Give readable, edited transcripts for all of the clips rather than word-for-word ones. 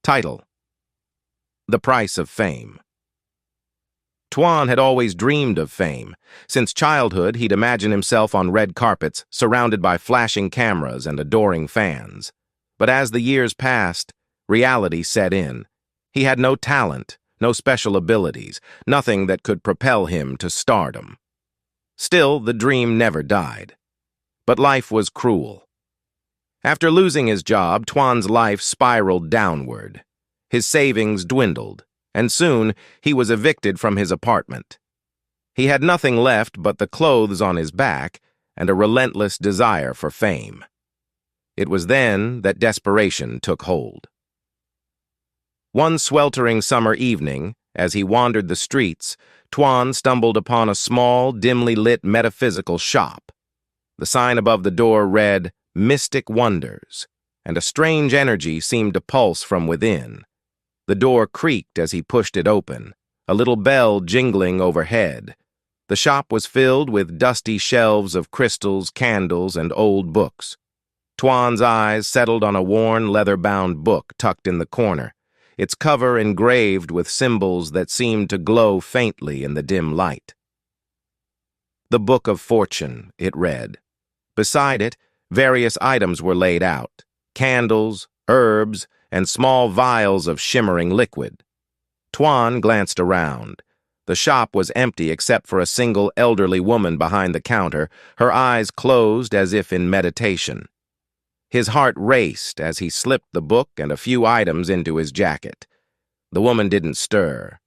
Title: The Price of Fame. Tuan had always dreamed of fame. Since childhood, he'd imagined himself on red carpets, surrounded by flashing cameras and adoring fans. But as the years passed, reality set in. He had no talent, no special abilities, nothing that could propel him to stardom. Still, the dream never died. But life was cruel. After losing his job, Tuan's life spiraled downward. His savings dwindled, and soon he was evicted from his apartment. He had nothing left but the clothes on his back and a relentless desire for fame. It was then that desperation took hold. One sweltering summer evening, as he wandered the streets, Tuan stumbled upon a small, dimly lit metaphysical shop. The sign above the door read, "Mystic Wonders," and a strange energy seemed to pulse from within. The door creaked as he pushed it open, a little bell jingling overhead. The shop was filled with dusty shelves of crystals, candles, and old books. Tuan's eyes settled on a worn, leather-bound book tucked in the corner, its cover engraved with symbols that seemed to glow faintly in the dim light. "The Book of Fortune," it read. Beside it, various items were laid out: candles, herbs, and small vials of shimmering liquid. Tuan glanced around. The shop was empty except for a single elderly woman behind the counter, her eyes closed as if in meditation. His heart raced as he slipped the book and a few items into his jacket. The woman didn't stir.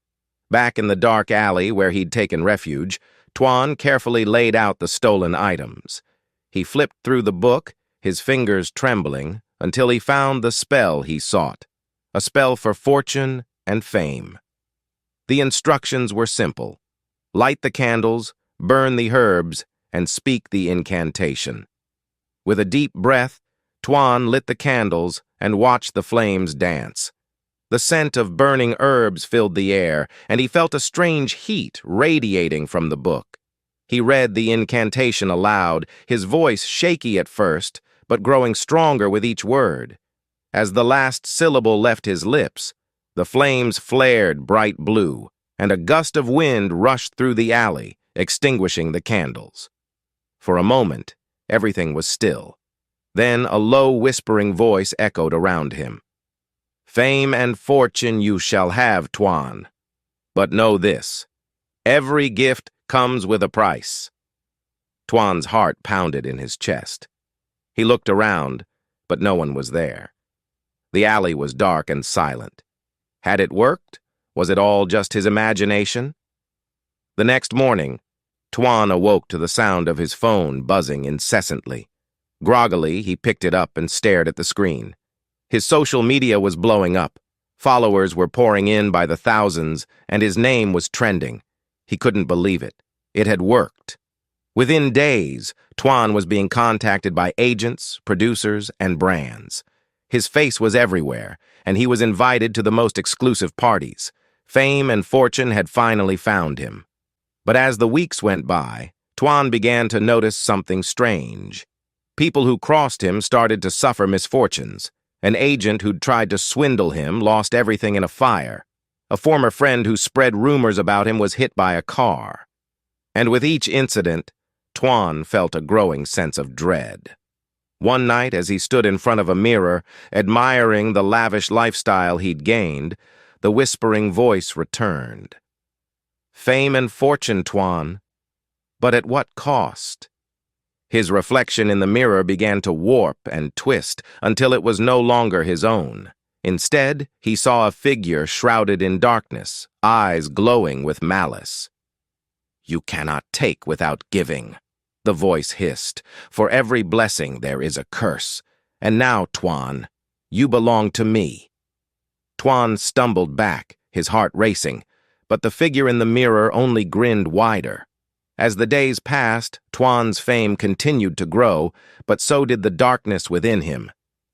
Back in the dark alley where he'd taken refuge, Tuan carefully laid out the stolen items. He flipped through the book, his fingers trembling, until he found the spell he sought, a spell for fortune and fame. The instructions were simple: light the candles, burn the herbs, and speak the incantation. With a deep breath, Tuan lit the candles and watched the flames dance. The scent of burning herbs filled the air, and he felt a strange heat radiating from the book. He read the incantation aloud, his voice shaky at first, but growing stronger with each word. As the last syllable left his lips, the flames flared bright blue, and a gust of wind rushed through the alley, extinguishing the candles. For a moment, everything was still. Then a low, whispering voice echoed around him. "Fame and fortune you shall have, Tuan. But know this: every gift comes with a price." Tuan's heart pounded in his chest. He looked around, but no one was there. The alley was dark and silent. Had it worked? Was it all just his imagination? The next morning, Tuan awoke to the sound of his phone buzzing incessantly. Groggily, he picked it up and stared at the screen. His social media was blowing up. Followers were pouring in by the thousands, and his name was trending. He couldn't believe it. It had worked. Within days, Tuan was being contacted by agents, producers, and brands. His face was everywhere, and he was invited to the most exclusive parties. Fame and fortune had finally found him. But as the weeks went by, Tuan began to notice something strange. People who crossed him started to suffer misfortunes. An agent who'd tried to swindle him lost everything in a fire. A former friend who spread rumors about him was hit by a car. And with each incident, Tuan felt a growing sense of dread. One night, as he stood in front of a mirror, admiring the lavish lifestyle he'd gained, the whispering voice returned. "Fame and fortune, Tuan, but at what cost?" His reflection in the mirror began to warp and twist until it was no longer his own. Instead, he saw a figure shrouded in darkness, eyes glowing with malice. "You cannot take without giving," the voice hissed. "For every blessing there is a curse. And now, Tuan, you belong to me." Tuan stumbled back, his heart racing, but the figure in the mirror only grinned wider. As the days passed, Tuan's fame continued to grow, but so did the darkness within him.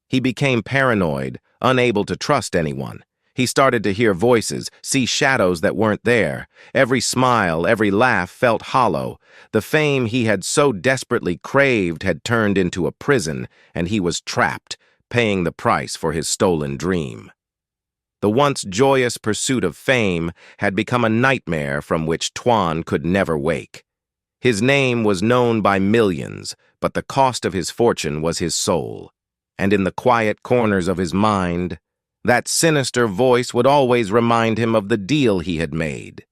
He became paranoid, unable to trust anyone. He started to hear voices, see shadows that weren't there. Every smile, every laugh felt hollow. The fame he had so desperately craved had turned into a prison, and he was trapped, paying the price for his stolen dream. The once joyous pursuit of fame had become a nightmare from which Tuan could never wake. His name was known by millions, but the cost of his fortune was his soul. And in the quiet corners of his mind, that sinister voice would always remind him of the deal he had made.